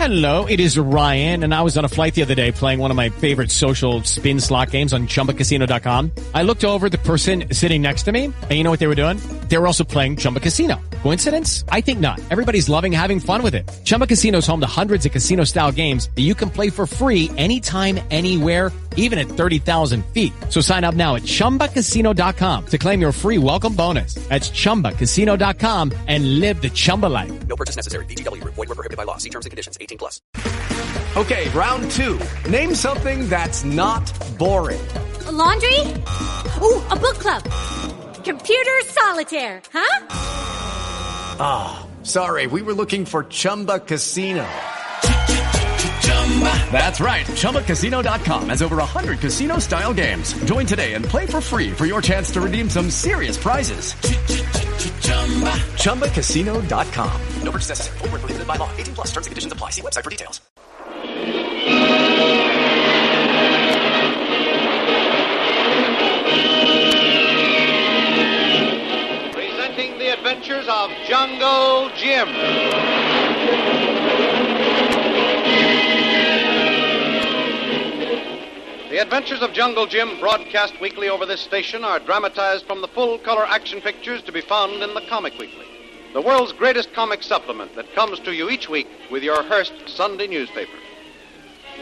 Hello, it is Ryan, and I was on a flight the other day playing one of my favorite social spin slot games on ChumbaCasino.com. I looked over at the person sitting next to me, and you know what they were doing? They were also playing Chumba Casino. Coincidence? I think not. Everybody's loving having fun with it. Chumba Casino is home to hundreds of casino-style games that you can play for free anytime, anywhere, even at 30,000 feet. So sign up now at ChumbaCasino.com to claim your free welcome bonus. That's ChumbaCasino.com and live the Chumba life. No purchase necessary. VGW. Void where prohibited by law. See terms and conditions. 18 plus. Okay, round two. Name something that's not boring. A laundry? Ooh, a book club. Computer solitaire, huh? Ah, sorry. We were looking for Chumba Casino. That's right. ChumbaCasino.com has over 100 casino-style games. Join today and play for free for your chance to redeem some serious prizes. ChumbaCasino.com. No purchase necessary. Void where prohibited by law. 18 plus. Terms and conditions apply. See website for details. Presenting the adventures of Jungle Jim. The Adventures of Jungle Jim, broadcast weekly over this station, are dramatized from the full-color action pictures to be found in the Comic Weekly, the world's greatest comic supplement that comes to you each week with your Hearst Sunday newspaper.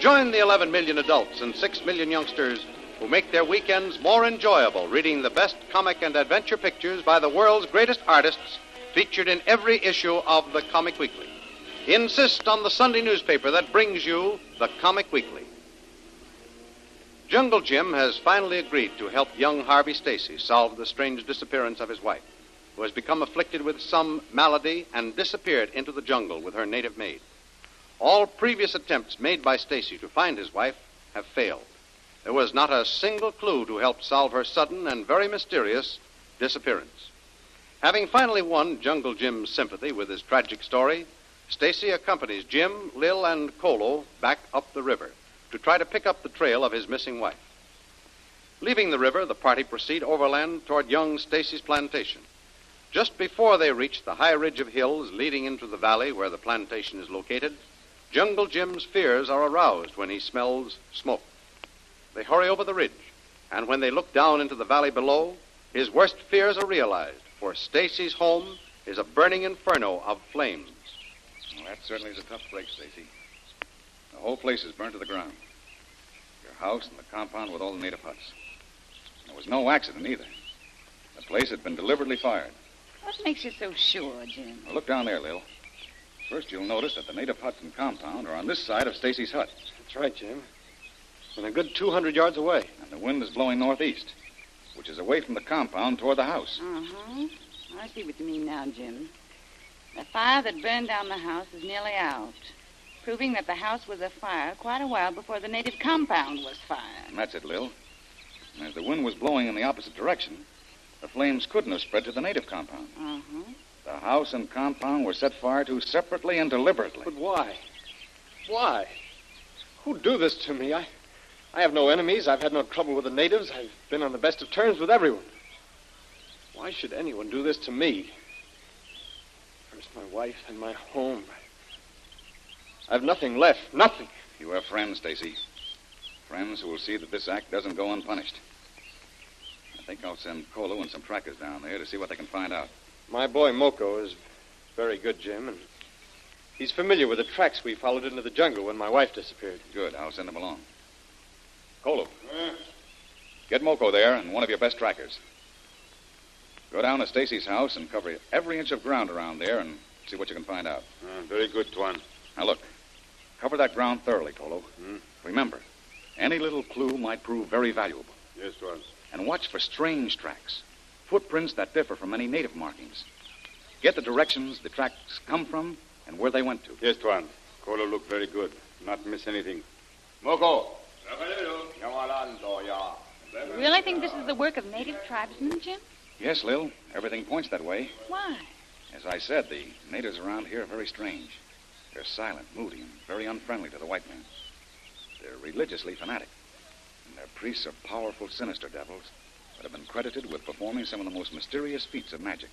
Join the 11 million adults and 6 million youngsters who make their weekends more enjoyable reading the best comic and adventure pictures by the world's greatest artists featured in every issue of the Comic Weekly. Insist on the Sunday newspaper that brings you the Comic Weekly. Jungle Jim has finally agreed to help young Harvey Stacy solve the strange disappearance of his wife, who has become afflicted with some malady and disappeared into the jungle with her native maid. All previous attempts made by Stacy to find his wife have failed. There was not a single clue to help solve her sudden and very mysterious disappearance. Having finally won Jungle Jim's sympathy with his tragic story, Stacy accompanies Jim, Lil, and Kolu back up the river to try to pick up the trail of his missing wife. Leaving the river, the party proceed overland toward young Stacy's plantation. Just before they reach the high ridge of hills leading into the valley where the plantation is located, Jungle Jim's fears are aroused when he smells smoke. They hurry over the ridge, and when they look down into the valley below, his worst fears are realized, for Stacy's home is a burning inferno of flames. Well, that certainly is a tough break, Stacy. The whole place is burned to the ground. Your house and the compound with all the native huts. There was no accident either. The place had been deliberately fired. What makes you so sure, Jim? Now, look down there, Lil. First, you'll notice that the native huts and compound are on this side of Stacy's hut. That's right, Jim. And a good 200 yards away. And the wind is blowing northeast, which is away from the compound toward the house. Uh-huh. I see what you mean now, Jim. The fire that burned down the house is nearly out, proving that the house was afire quite a while before the native compound was fired. And that's it, Lil. And as the wind was blowing in the opposite direction, the flames couldn't have spread to the native compound. Uh-huh. The house and compound were set fire to separately and deliberately. But why? Why? Who'd do this to me? I have no enemies. I've had no trouble with the natives. I've been on the best of terms with everyone. Why should anyone do this to me? First my wife, then my home. I've nothing left. Nothing. You have friends, Stacy. Friends who will see that this act doesn't go unpunished. I think I'll send Kolu and some trackers down there to see what they can find out. My boy Moko is very good, Jim, and he's familiar with the tracks we followed into the jungle when my wife disappeared. Good. I'll send him along. Kolu. Get Moko there and one of your best trackers. Go down to Stacy's house and cover every inch of ground around there and see what you can find out. Very good, Tuan. Now, look. Cover that ground thoroughly, Kolu. Remember, any little clue might prove very valuable. Yes, Tuan. And watch for strange tracks. Footprints that differ from any native markings. Get the directions the tracks come from and where they went to. Yes, Tuan. Kolu looked very good. Not miss anything. Moko! You really think this is the work of native tribesmen, Jim? Yes, Lil. Everything points that way. Why? As I said, the natives around here are very strange. They're silent, moody, and very unfriendly to the white men. They're religiously fanatic. And their priests are powerful, sinister devils that have been credited with performing some of the most mysterious feats of magic.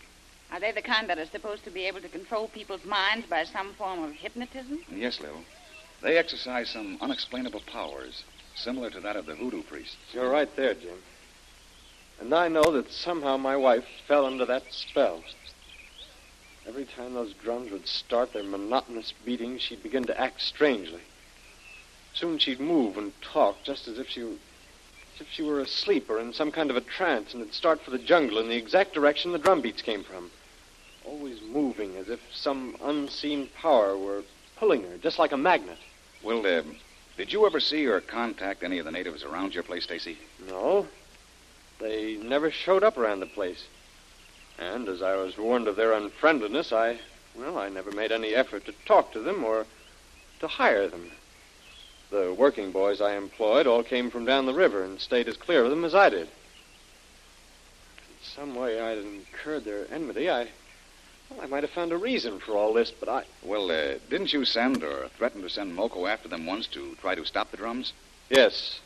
Are they the kind that are supposed to be able to control people's minds by some form of hypnotism? Yes, Lil. They exercise some unexplainable powers, similar to that of the voodoo priests. You're right there, Jim. And I know that somehow my wife fell under that spell. Every time those drums would start their monotonous beating, she'd begin to act strangely. Soon she'd move and talk just as if she were asleep or in some kind of a trance, and would start for the jungle in the exact direction the drum beats came from. Always moving as if some unseen power were pulling her, just like a magnet. Well, did you ever see or contact any of the natives around your place, Stacy? No. They never showed up around the place. And as I was warned of their unfriendliness, I never made any effort to talk to them or to hire them. The working boys I employed all came from down the river and stayed as clear of them as I did. In some way I'd incurred their enmity. I might have found a reason for all this, but I... Well, didn't you send or threaten to send Moko after them once to try to stop the drums? Yes.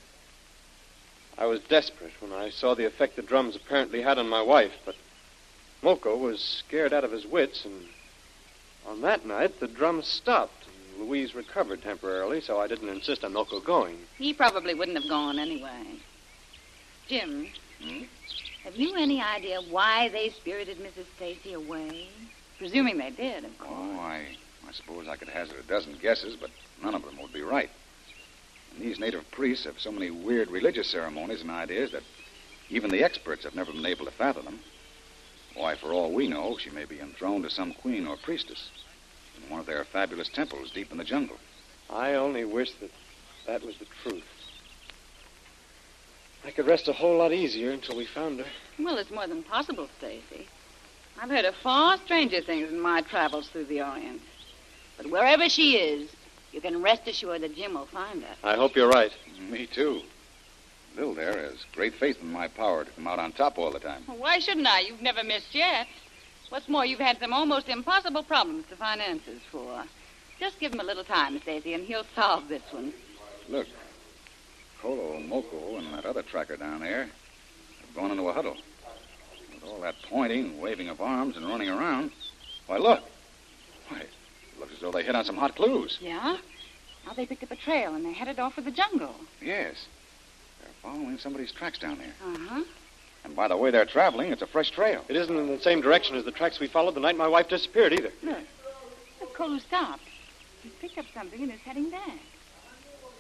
I was desperate when I saw the effect the drums apparently had on my wife, but Moko was scared out of his wits, and on that night the drums stopped, and Louise recovered temporarily, so I didn't insist on Moko going. He probably wouldn't have gone anyway. Jim, have you any idea why they spirited Mrs. Stacy away? Presuming they did, of course. Oh, I suppose I could hazard a dozen guesses, but none of them would be right. And these native priests have so many weird religious ceremonies and ideas that even the experts have never been able to fathom them. Why, for all we know, she may be enthroned as some queen or priestess in one of their fabulous temples deep in the jungle. I only wish that was the truth. I could rest a whole lot easier until we found her. Well, it's more than possible, Stacy. I've heard of far stranger things in my travels through the Orient. But wherever she is, you can rest assured that Jim will find her. I hope you're right. Me too. Lil there has great faith in my power to come out on top all the time. Well, why shouldn't I? You've never missed yet. What's more, you've had some almost impossible problems to find answers for. Just give him a little time, Stacy, and he'll solve this one. Look, Kolu, Moko, and that other tracker down there have gone into a huddle. With all that pointing, waving of arms, and running around. Why, look. Why, it looks as though they hit on some hot clues. Yeah? Now they picked up a trail, and they headed off for the jungle. Yes. They're following somebody's tracks down there. Uh-huh. And by the way they're traveling, it's a fresh trail. It isn't in the same direction as the tracks we followed the night my wife disappeared, either. Look, Kolu stopped. He's picked up something and is heading back.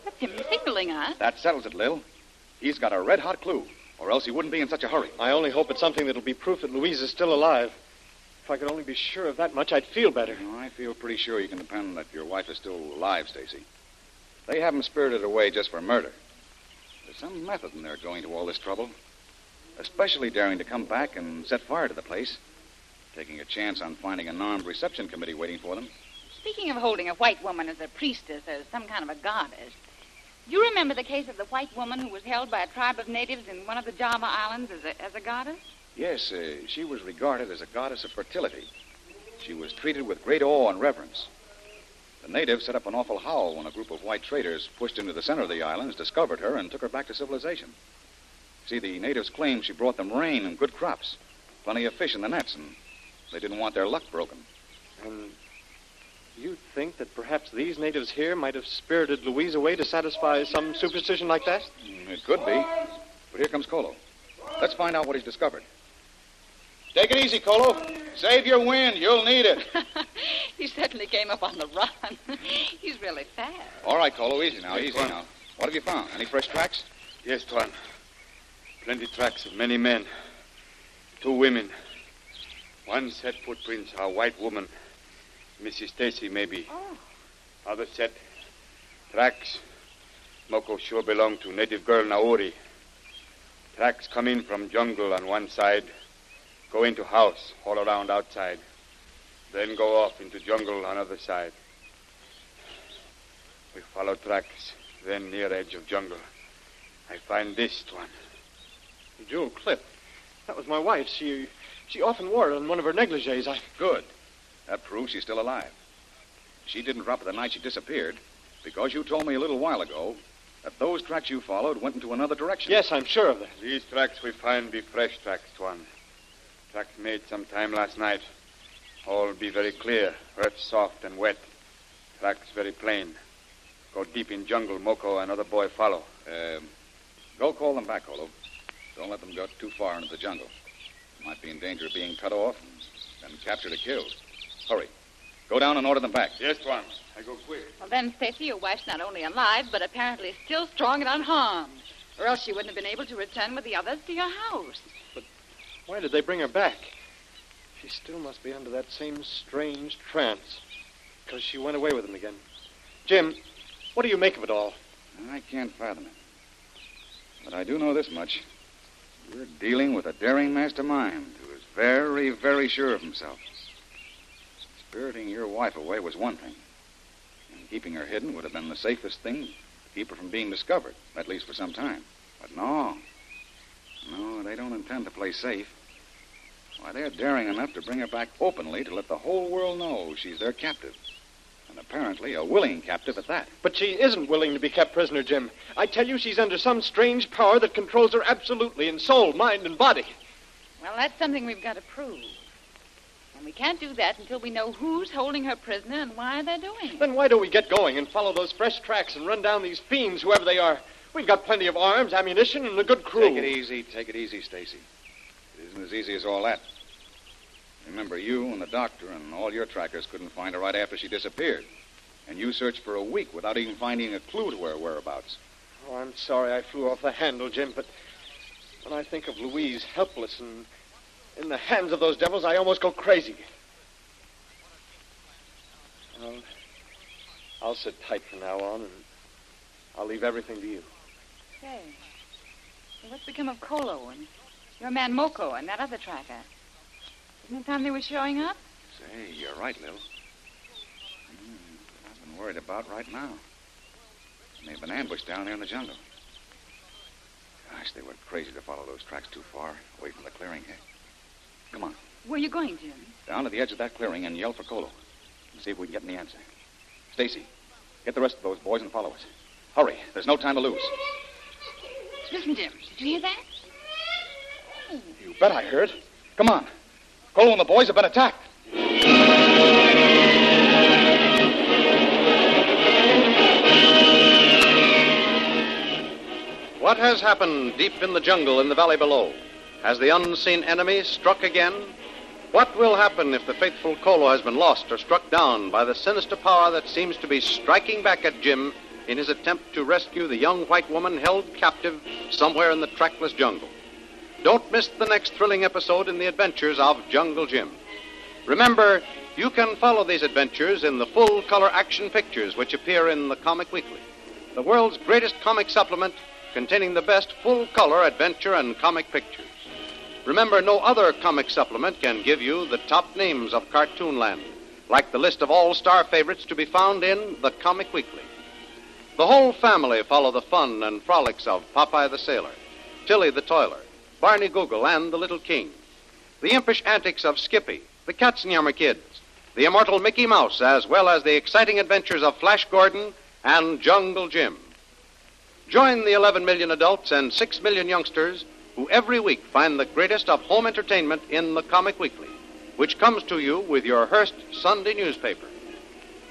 That's him signaling us. That settles it, Lil. He's got a red-hot clue, or else he wouldn't be in such a hurry. I only hope it's something that'll be proof that Louise is still alive. If I could only be sure of that much, I'd feel better. Oh, I feel pretty sure you can depend that your wife is still alive, Stacy. They haven't spirited her away just for murder. There's some method in their going to all this trouble. Especially daring to come back and set fire to the place. Taking a chance on finding an armed reception committee waiting for them. Speaking of holding a white woman as a priestess, as some kind of a goddess, do you remember the case of the white woman who was held by a tribe of natives in one of the Java Islands as a goddess? Yes, she was regarded as a goddess of fertility. She was treated with great awe and reverence. The natives set up an awful howl when a group of white traders pushed into the center of the islands, discovered her, and took her back to civilization. See, the natives claimed she brought them rain and good crops, plenty of fish in the nets, and they didn't want their luck broken. And you think that perhaps these natives here might have spirited Louise away to satisfy some superstition like that? It could be. But here comes Kolu. Let's find out what he's discovered. Take it easy, Kolu. Save your wind. You'll need it. He certainly came up on the run. He's really fast. All right, Kolu, easy now, easy now. What have you found? Any fresh tracks? Yes, Tuan. Plenty tracks of many men. 2 women. One set footprints are a white woman. Mrs. Stacy, maybe. Oh. Other set tracks. Moko sure belong to native girl Nauri. Tracks come in from jungle on one side, go into house all around outside, then go off into jungle on other side. We follow tracks, then near edge of jungle. I find this one. The jewel clip. That was my wife's. She often wore it on one of her negligees. Good. That proves she's still alive. She didn't drop it the night she disappeared, because you told me a little while ago that those tracks you followed went into another direction. Yes, I'm sure of that. These tracks we find be fresh tracks, Tuan. Tracks made some time last night. All be very clear, earth soft and wet. Tracks very plain. Go deep in jungle, Moko, another boy follow. Go call them back, Kolu. Don't let them go too far into the jungle. They might be in danger of being cut off and then captured or killed. Hurry. Go down and order them back. Yes, Tuan. I go quick. Well, then, Stacy, your wife's not only alive, but apparently still strong and unharmed. Or else she wouldn't have been able to return with the others to your house. But why did they bring her back? She still must be under that same strange trance. Because she went away with them again. Jim, what do you make of it all? I can't fathom it. But I do know this much. You're dealing with a daring mastermind who is very, very sure of himself. Spiriting your wife away was one thing. And keeping her hidden would have been the safest thing to keep her from being discovered, at least for some time. But no. No, they don't intend to play safe. Why, they're daring enough to bring her back openly to let the whole world know she's their captive. And apparently a willing captive at that. But she isn't willing to be kept prisoner, Jim. I tell you, she's under some strange power that controls her absolutely in soul, mind, and body. Well, that's something we've got to prove. And we can't do that until we know who's holding her prisoner and why they're doing it. Then why don't we get going and follow those fresh tracks and run down these fiends, whoever they are? We've got plenty of arms, ammunition, and a good crew. Take it easy, Stacy. It isn't as easy as all that. Remember, you and the doctor and all your trackers couldn't find her right after she disappeared. And you searched for a week without even finding a clue to her whereabouts. Oh, I'm sorry I flew off the handle, Jim, but when I think of Louise helpless and in the hands of those devils, I almost go crazy. Well, I'll sit tight from now on, and I'll leave everything to you. Say, so what's become of Kolu and your man Moko and that other tracker? Isn't it time they were showing up? Say, you're right, Lil. I've been worried about right now. They've been ambushed down there in the jungle. Gosh, they were crazy to follow those tracks too far, away from the clearing here. Come on. Where are you going, Jim? Down to the edge of that clearing and yell for Kolu. And see if we can get any answer. Stacy, get the rest of those boys and follow us. Hurry. There's no time to lose. Listen, Jim. Did you hear that? Oh. You bet I heard. Come on. Kolu and the boys have been attacked. What has happened deep in the jungle in the valley below? Has the unseen enemy struck again? What will happen if the faithful Kolu has been lost or struck down by the sinister power that seems to be striking back at Jim in his attempt to rescue the young white woman held captive somewhere in the trackless jungle? Don't miss the next thrilling episode in the adventures of Jungle Jim. Remember, you can follow these adventures in the full-color action pictures which appear in the Comic Weekly, the world's greatest comic supplement containing the best full-color adventure and comic pictures. Remember, no other comic supplement can give you the top names of Cartoonland, like the list of all-star favorites to be found in the Comic Weekly. The whole family follow the fun and frolics of Popeye the Sailor, Tilly the Toiler, Barney Google, and the Little King. The impish antics of Skippy, the Katzenjammer Kids, the immortal Mickey Mouse, as well as the exciting adventures of Flash Gordon and Jungle Jim. Join the 11 million adults and 6 million youngsters who every week find the greatest of home entertainment in the Comic Weekly, which comes to you with your Hearst Sunday newspaper.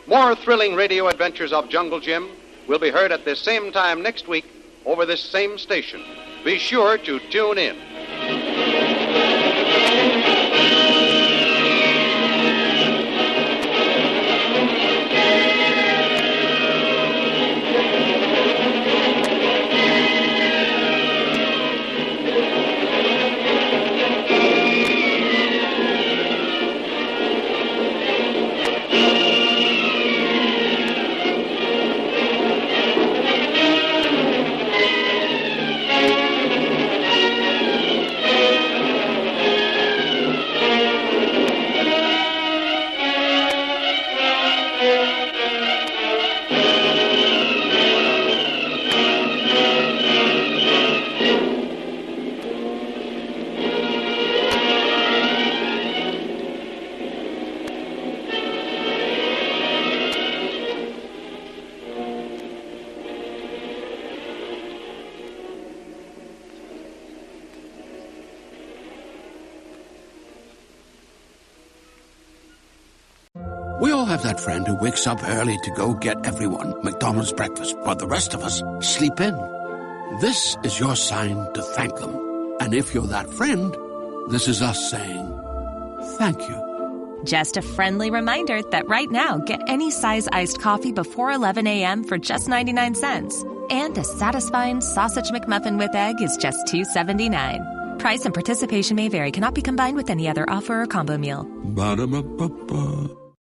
More thrilling radio adventures of Jungle Jim will be heard at this same time next week over this same station. Be sure to tune in. We all have that friend who wakes up early to go get everyone McDonald's breakfast, while the rest of us sleep in. This is your sign to thank them. And if you're that friend, this is us saying thank you. Just a friendly reminder that right now, get any size iced coffee before 11 a.m. for just 99 cents. And a satisfying sausage McMuffin with egg is just $2.79. Price and participation may vary. Cannot be combined with any other offer or combo meal. Ba-da-ba-ba-ba.